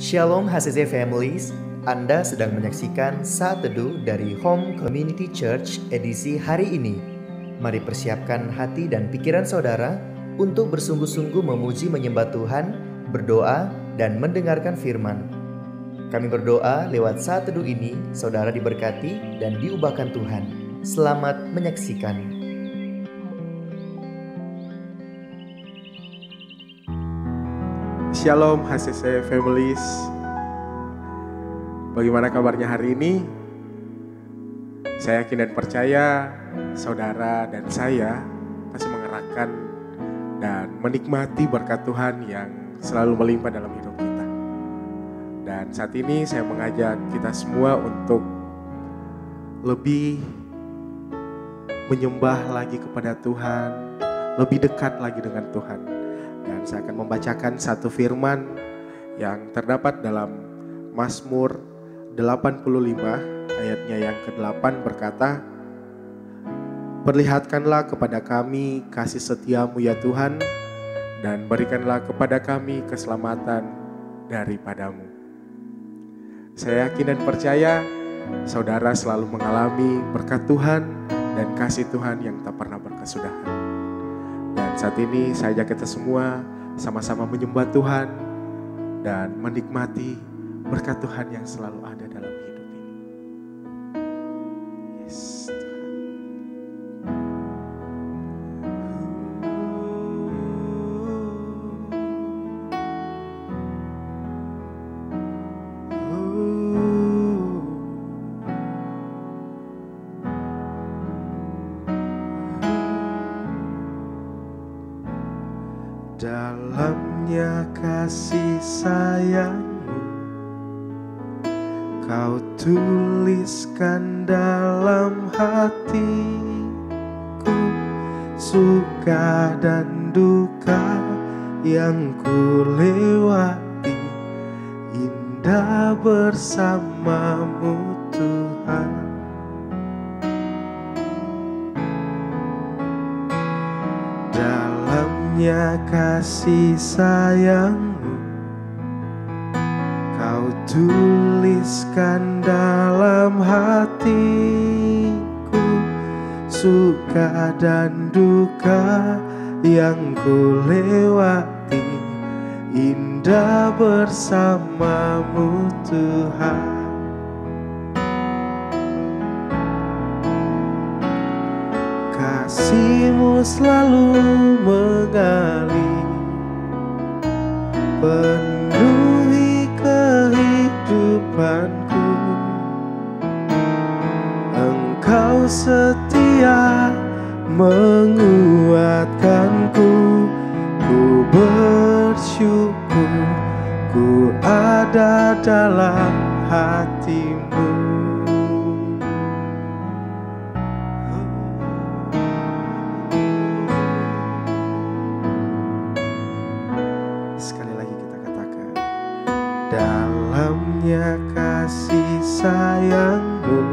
Shalom HCC Families, Anda sedang menyaksikan Saat Teduh dari Home Community Church edisi hari ini. Mari persiapkan hati dan pikiran saudara untuk bersungguh-sungguh memuji menyembah Tuhan, berdoa, dan mendengarkan firman. Kami berdoa lewat Saat Teduh ini, saudara diberkati dan diubahkan Tuhan. Selamat menyaksikan. Shalom HCC Families. Bagaimana kabarnya hari ini? Saya yakin dan percaya saudara dan saya pasti mengerahkan dan menikmati berkat Tuhan yang selalu melimpah dalam hidup kita. Dan saat ini saya mengajak kita semua untuk lebih menyembah lagi kepada Tuhan, lebih dekat lagi dengan Tuhan. Dan saya akan membacakan satu firman yang terdapat dalam Mazmur 85 ayatnya yang ke-8 berkata, "Perlihatkanlah kepada kami kasih setiamu ya Tuhan, dan berikanlah kepada kami keselamatan daripadamu." Saya yakin dan percaya saudara selalu mengalami berkat Tuhan dan kasih Tuhan yang tak pernah berkesudahan. Dan saat ini saya ajak kita semua sama-sama menyembah Tuhan dan menikmati berkat Tuhan yang selalu ada dalam hidup ini. Yes, dalamnya kasih sayangmu Kau tuliskan dalam hatiku, suka dan duka yang ku lewati, indah bersamamu Tuhan. Dalamnya kasih sayangmu Kau tuliskan dalam hatiku, suka dan duka yang ku lewati, indah bersamamu Tuhan. Kasih-Mu selalu mengalir, penuhi kehidupanku. Engkau setia menguatkanku, ku bersyukur ku ada dalam hati-Mu. Dalamnya kasih sayangmu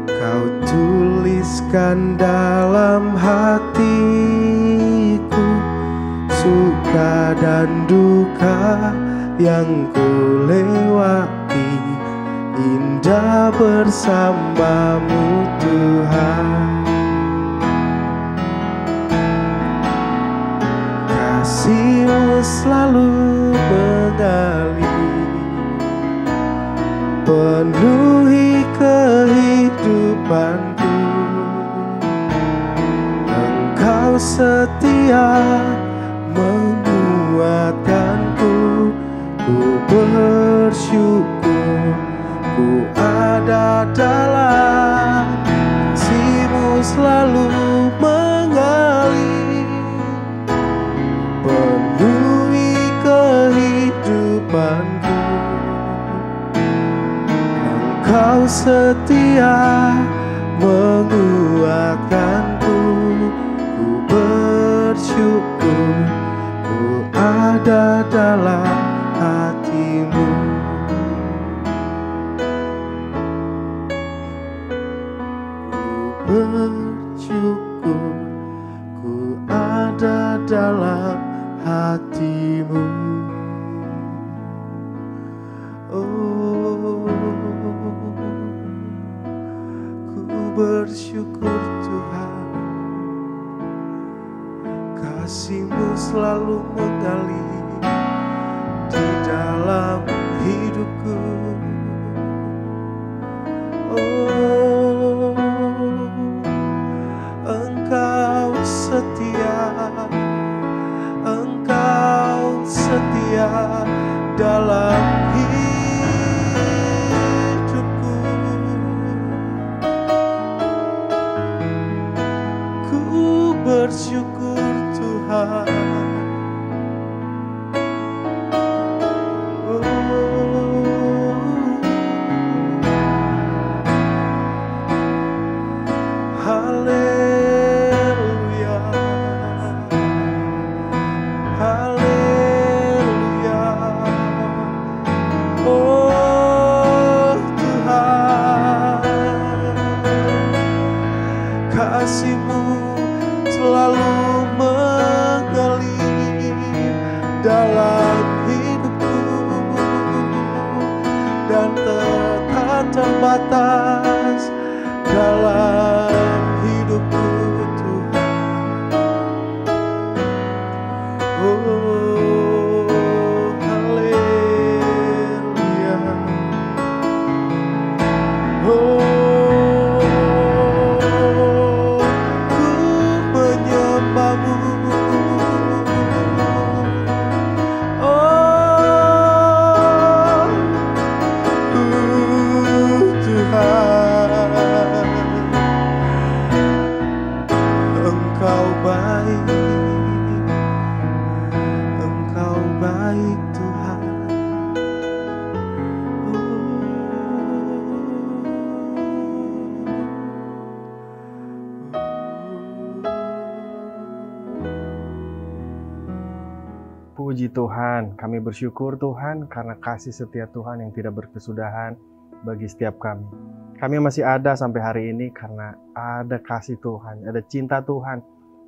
Kau tuliskan dalam hatiku, suka dan duka yang ku lewati, indah bersamamu Tuhan. Kasih-Mu selalu mengalir, penuhi kehidupanku. Engkau setia menguatkanku, ku bersyukur ku ada dalam kasih-Mu selalu mengalir, penuhi kehidupanku. Engkau setia menguatkanku, ku bersyukur ku ada dalam hati-Mu. Ku bersyukur ku ada dalam hati-Mu. bersyukur Tuhan, kasih-Mu selalu mengalir di dalam hidupku. Oh, Engkau setia, Engkau setia dalam hidupku. Ku bersyukur Tuhan. Haleluya, haleluya. Oh Tuhan, kasih-Mu selalu mengalir dalam hidupku dan tak terbatas dalam hidupku Tuhan. Oh haleluya. Oh, ku menyembah-Mu. Oh Tuhan, Engkau baik, Engkau baik Tuhan. Puji Tuhan, kami bersyukur Tuhan karena kasih setia Tuhan yang tidak berkesudahan bagi setiap kami. Kami masih ada sampai hari ini karena ada kasih Tuhan, ada cinta Tuhan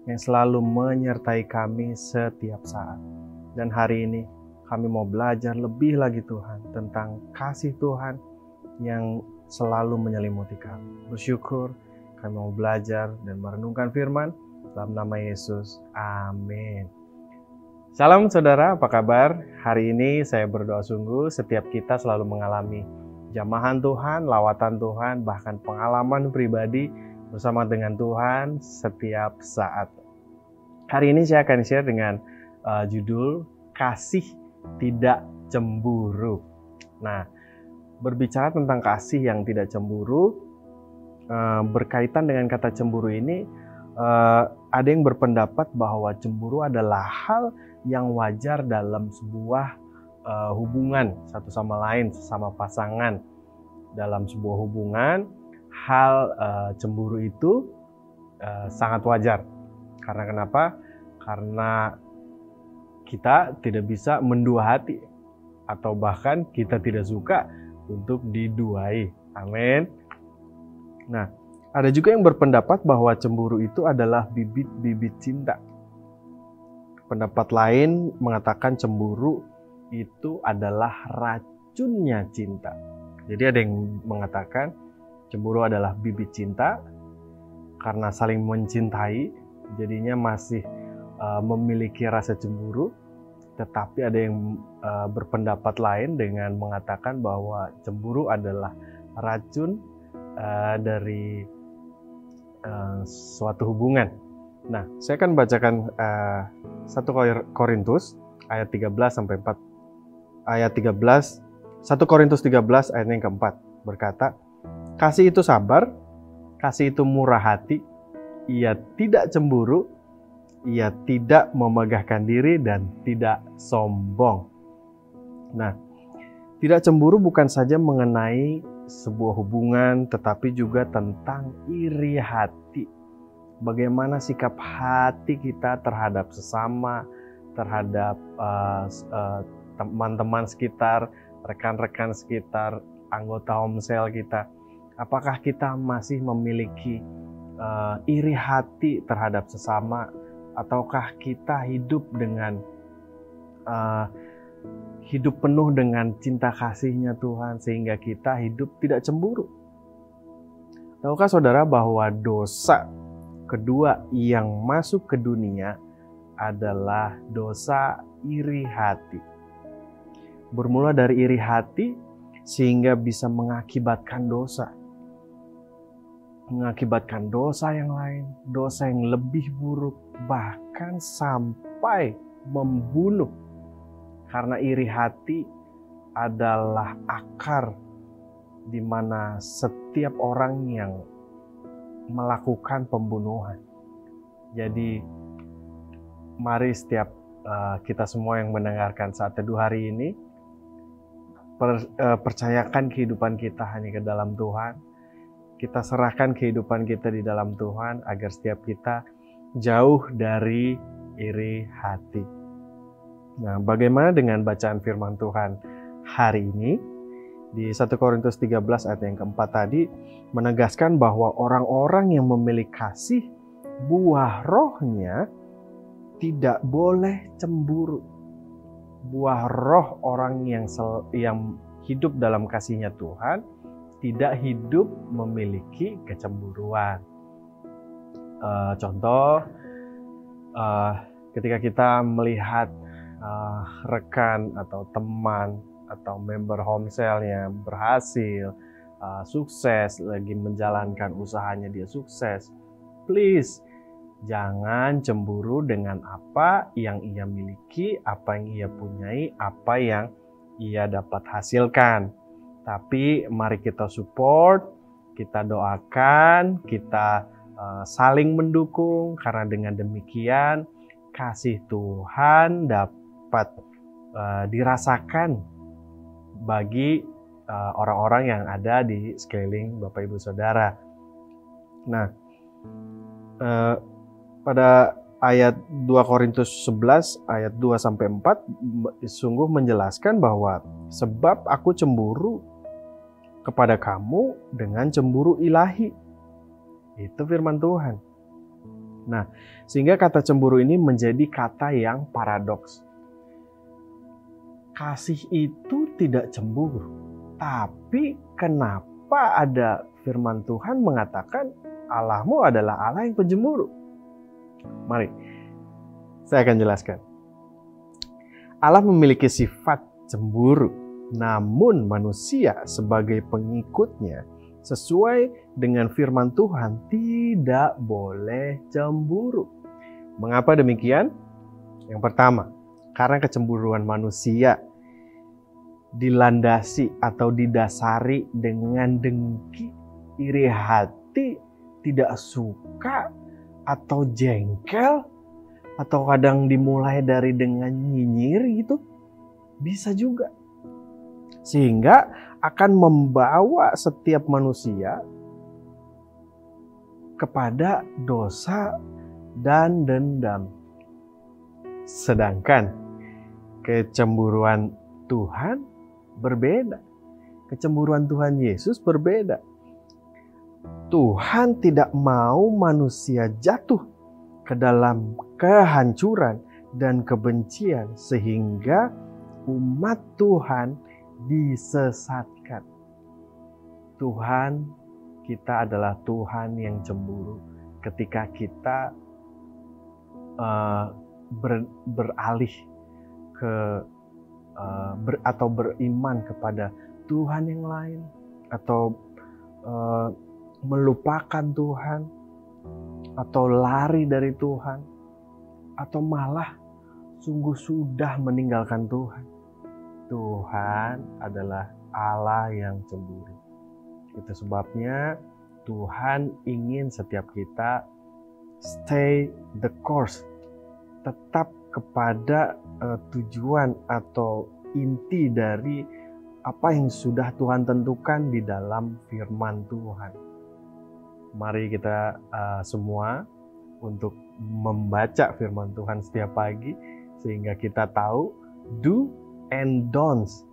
yang selalu menyertai kami setiap saat. Dan hari ini kami mau belajar lebih lagi Tuhan tentang kasih Tuhan yang selalu menyelimuti kami. Bersyukur kami mau belajar dan merenungkan firman dalam nama Yesus. Amin. Salam saudara, apa kabar? Hari ini saya berdoa sungguh setiap kita selalu mengalami jamahan Tuhan, lawatan Tuhan, bahkan pengalaman pribadi bersama dengan Tuhan setiap saat. Hari ini saya akan share dengan judul Kasih Tidak Cemburu. Nah, berbicara tentang kasih yang tidak cemburu, berkaitan dengan kata cemburu ini, ada yang berpendapat bahwa cemburu adalah hal yang wajar dalam sebuah hubungan satu sama lain, sesama pasangan. Dalam sebuah hubungan, hal cemburu itu sangat wajar. Karena kenapa? Karena kita tidak bisa mendua hati, atau bahkan kita tidak suka untuk diduai. Amin. Nah, ada juga yang berpendapat bahwa cemburu itu adalah bibit-bibit cinta. Pendapat lain mengatakan cemburu itu adalah racunnya cinta. Jadi ada yang mengatakan cemburu adalah bibit cinta karena saling mencintai, jadinya masih memiliki rasa cemburu. Tetapi ada yang berpendapat lain dengan mengatakan bahwa cemburu adalah racun dari suatu hubungan. Nah, saya akan bacakan 1 Korintus ayat 13 sampai 4. Ayat 13, 1 Korintus 13 ayat yang keempat berkata, kasih itu sabar, kasih itu murah hati, ia tidak cemburu, ia tidak memegahkan diri dan tidak sombong. Nah, tidak cemburu bukan saja mengenai sebuah hubungan, tetapi juga tentang iri hati. Bagaimana sikap hati kita terhadap sesama, terhadap teman-teman sekitar, rekan-rekan sekitar, anggota homsel kita. Apakah kita masih memiliki iri hati terhadap sesama, ataukah kita hidup dengan hidup penuh dengan cinta kasih-Nya Tuhan sehingga kita hidup tidak cemburu? Tahukah saudara bahwa dosa kedua yang masuk ke dunia adalah dosa iri hati. Bermula dari iri hati sehingga bisa mengakibatkan dosa. Mengakibatkan dosa yang lain, dosa yang lebih buruk, bahkan sampai membunuh. Karena iri hati adalah akar di mana setiap orang yang melakukan pembunuhan. Jadi mari setiap kita semua yang mendengarkan saat teduh hari ini, percayakan kehidupan kita hanya ke dalam Tuhan. Kita serahkan kehidupan kita di dalam Tuhan agar setiap kita jauh dari iri hati. Nah, bagaimana dengan bacaan firman Tuhan hari ini? Di 1 Korintus 13 ayat yang keempat tadi menegaskan bahwa orang-orang yang memiliki kasih, buah rohnya tidak boleh cemburu. Buah roh orang yang hidup dalam kasihnya Tuhan tidak hidup memiliki kecemburuan. Contoh, ketika kita melihat rekan atau teman atau member Homesel-nya berhasil, sukses, lagi menjalankan usahanya dia sukses, please jangan cemburu dengan apa yang ia miliki, apa yang ia punyai, apa yang ia dapat hasilkan. Tapi mari kita support, kita doakan, kita saling mendukung, karena dengan demikian kasih Tuhan dapat dirasakan bagi orang-orang yang ada di sekeliling Bapak Ibu Saudara. Nah, pada ayat 2 Korintus 11 ayat 2-4 sungguh menjelaskan bahwa sebab aku cemburu kepada kamu dengan cemburu ilahi. Itu firman Tuhan. Nah, sehingga kata cemburu ini menjadi kata yang paradoks. Kasih itu tidak cemburu. Tapi kenapa ada firman Tuhan mengatakan Allahmu adalah Allah yang pencemburu? Mari, saya akan jelaskan. Allah memiliki sifat cemburu, namun manusia sebagai pengikutnya sesuai dengan firman Tuhan tidak boleh cemburu. Mengapa demikian? Yang pertama, karena kecemburuan manusia dilandasi atau didasari dengan dengki, iri hati, tidak suka atau jengkel, atau kadang dimulai dari dengan nyinyir gitu, bisa juga. Sehingga akan membawa setiap manusia kepada dosa dan dendam. Sedangkan kecemburuan Tuhan berbeda. Kecemburuan Tuhan Yesus berbeda. Tuhan tidak mau manusia jatuh ke dalam kehancuran dan kebencian sehingga umat Tuhan disesatkan. Tuhan kita adalah Tuhan yang cemburu ketika kita beralih ke atau beriman kepada Tuhan yang lain, atau melupakan Tuhan, atau lari dari Tuhan, atau malah sungguh sudah meninggalkan Tuhan. Tuhan adalah Allah yang cemburu. Itu sebabnya Tuhan ingin setiap kita stay the course, tetap kepada tujuan atau inti dari apa yang sudah Tuhan tentukan di dalam firman Tuhan. Mari kita semua untuk membaca firman Tuhan setiap pagi sehingga kita tahu do and don'ts.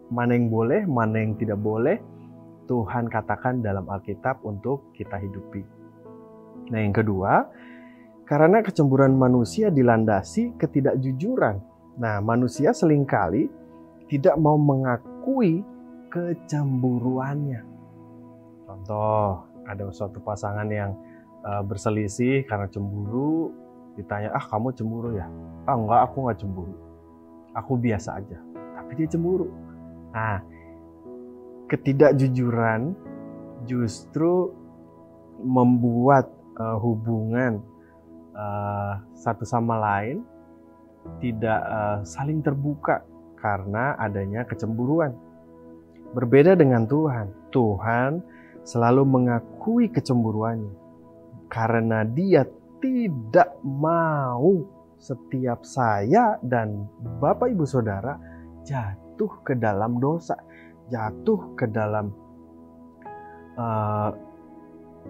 Mana yang boleh, mana yang tidak boleh Tuhan katakan dalam Alkitab untuk kita hidupi. Nah, yang kedua, karena kecemburuan manusia dilandasi ketidakjujuran. Nah, manusia seringkali tidak mau mengakui kecemburuannya. Contoh, ada suatu pasangan yang berselisih karena cemburu, ditanya, kamu cemburu ya? Enggak, aku nggak cemburu. Aku biasa aja. Tapi dia cemburu. Nah, ketidakjujuran justru membuat hubungan satu sama lain tidak saling terbuka karena adanya kecemburuan. Berbeda dengan Tuhan. Tuhan selalu mengakui kecemburuannya karena Dia tidak mau setiap saya dan Bapak Ibu Saudara jatuh ke dalam dosa, jatuh ke dalam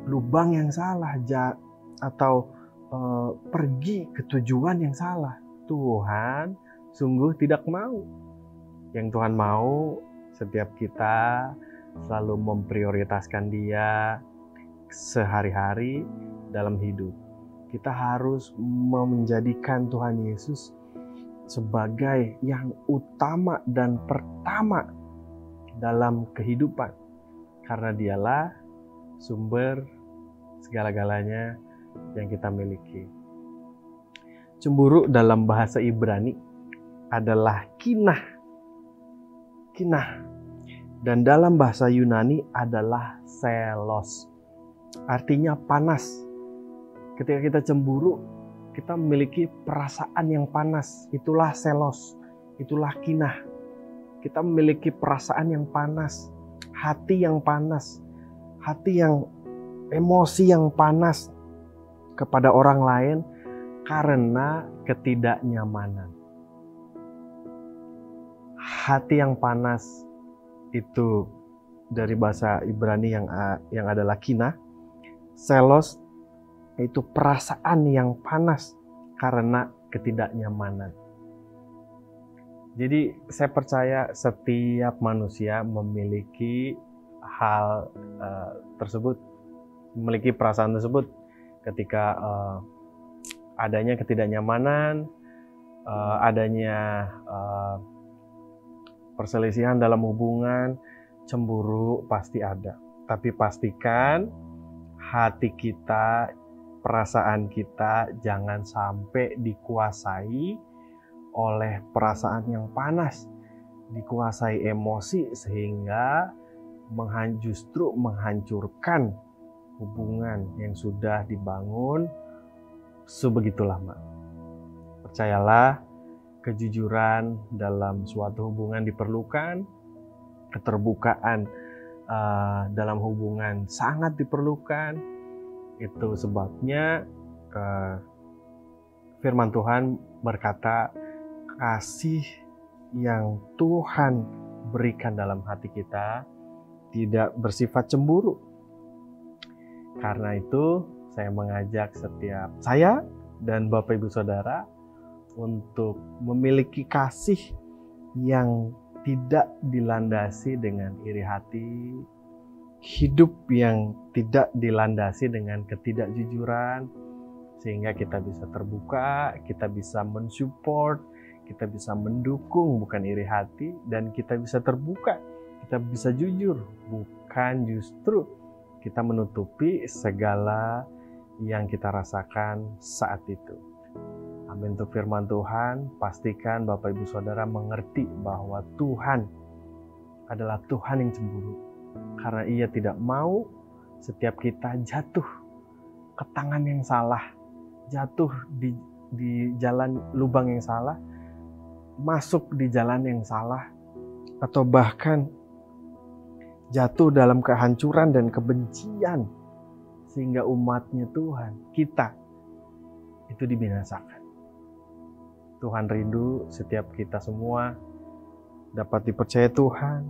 lubang yang salah, atau pergi ke tujuan yang salah. Tuhan sungguh tidak mau. Yang Tuhan mau setiap kita selalu memprioritaskan Dia sehari-hari dalam hidup. Kita harus menjadikan Tuhan Yesus sebagai yang utama dan pertama dalam kehidupan. Karena Dialah sumber segala-galanya yang kita miliki. Cemburu dalam bahasa Ibrani adalah kinah. Dan dalam bahasa Yunani adalah selos. Artinya panas. Ketika kita cemburu, kita memiliki perasaan yang panas. Itulah selos, itulah kinah. Kita memiliki perasaan yang panas, hati yang panas, emosi yang panas kepada orang lain karena ketidaknyamanan. Hati yang panas itu dari bahasa Ibrani yang adalah kinah. Selos itu perasaan yang panas karena ketidaknyamanan. Jadi saya percaya setiap manusia memiliki hal tersebut, memiliki perasaan tersebut ketika adanya ketidaknyamanan, adanya perselisihan dalam hubungan, cemburu pasti ada. Tapi pastikan hati kita, perasaan kita jangan sampai dikuasai oleh perasaan yang panas, dikuasai emosi sehingga justru menghancurkan hubungan yang sudah dibangun sebegitu lama. Percayalah, kejujuran dalam suatu hubungan diperlukan, keterbukaan dalam hubungan sangat diperlukan. Itu sebabnya firman Tuhan berkata, kasih yang Tuhan berikan dalam hati kita tidak bersifat cemburu. Karena itu saya mengajak setiap saya dan Bapak Ibu Saudara untuk memiliki kasih yang tidak dilandasi dengan iri hati, hidup yang tidak dilandasi dengan ketidakjujuran, sehingga kita bisa terbuka, kita bisa mensupport, kita bisa mendukung bukan iri hati, dan kita bisa terbuka, kita bisa jujur, bukan justru kita menutupi segala yang kita rasakan saat itu. Amin. Untuk firman Tuhan, pastikan Bapak Ibu Saudara mengerti bahwa Tuhan adalah Tuhan yang cemburu. Karena Ia tidak mau setiap kita jatuh ke tangan yang salah, jatuh di jalan lubang yang salah, masuk di jalan yang salah, atau bahkan jatuh dalam kehancuran dan kebencian sehingga umatnya Tuhan, kita, itu dibinasakan. Tuhan rindu setiap kita semua dapat dipercaya Tuhan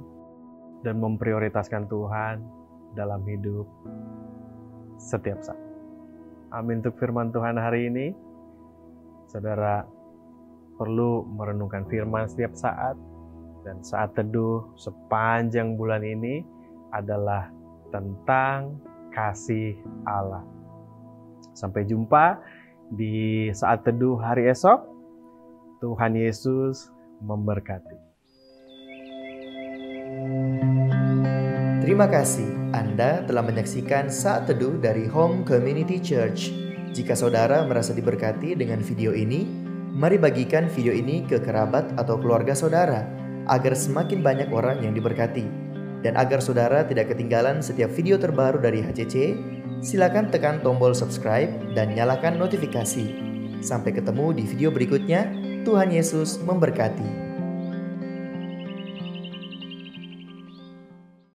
dan memprioritaskan Tuhan dalam hidup setiap saat. Amin. Untuk firman Tuhan hari ini, saudara perlu merenungkan firman setiap saat, dan saat teduh sepanjang bulan ini adalah tentang kasih Allah. Sampai jumpa di saat teduh hari esok. Tuhan Yesus memberkati. Terima kasih Anda telah menyaksikan Saat Teduh dari Home Community Church. Jika saudara merasa diberkati dengan video ini, mari bagikan video ini ke kerabat atau keluarga saudara, agar semakin banyak orang yang diberkati. Dan agar saudara tidak ketinggalan setiap video terbaru dari HCC, silakan tekan tombol subscribe dan nyalakan notifikasi. Sampai ketemu di video berikutnya. Tuhan Yesus memberkati.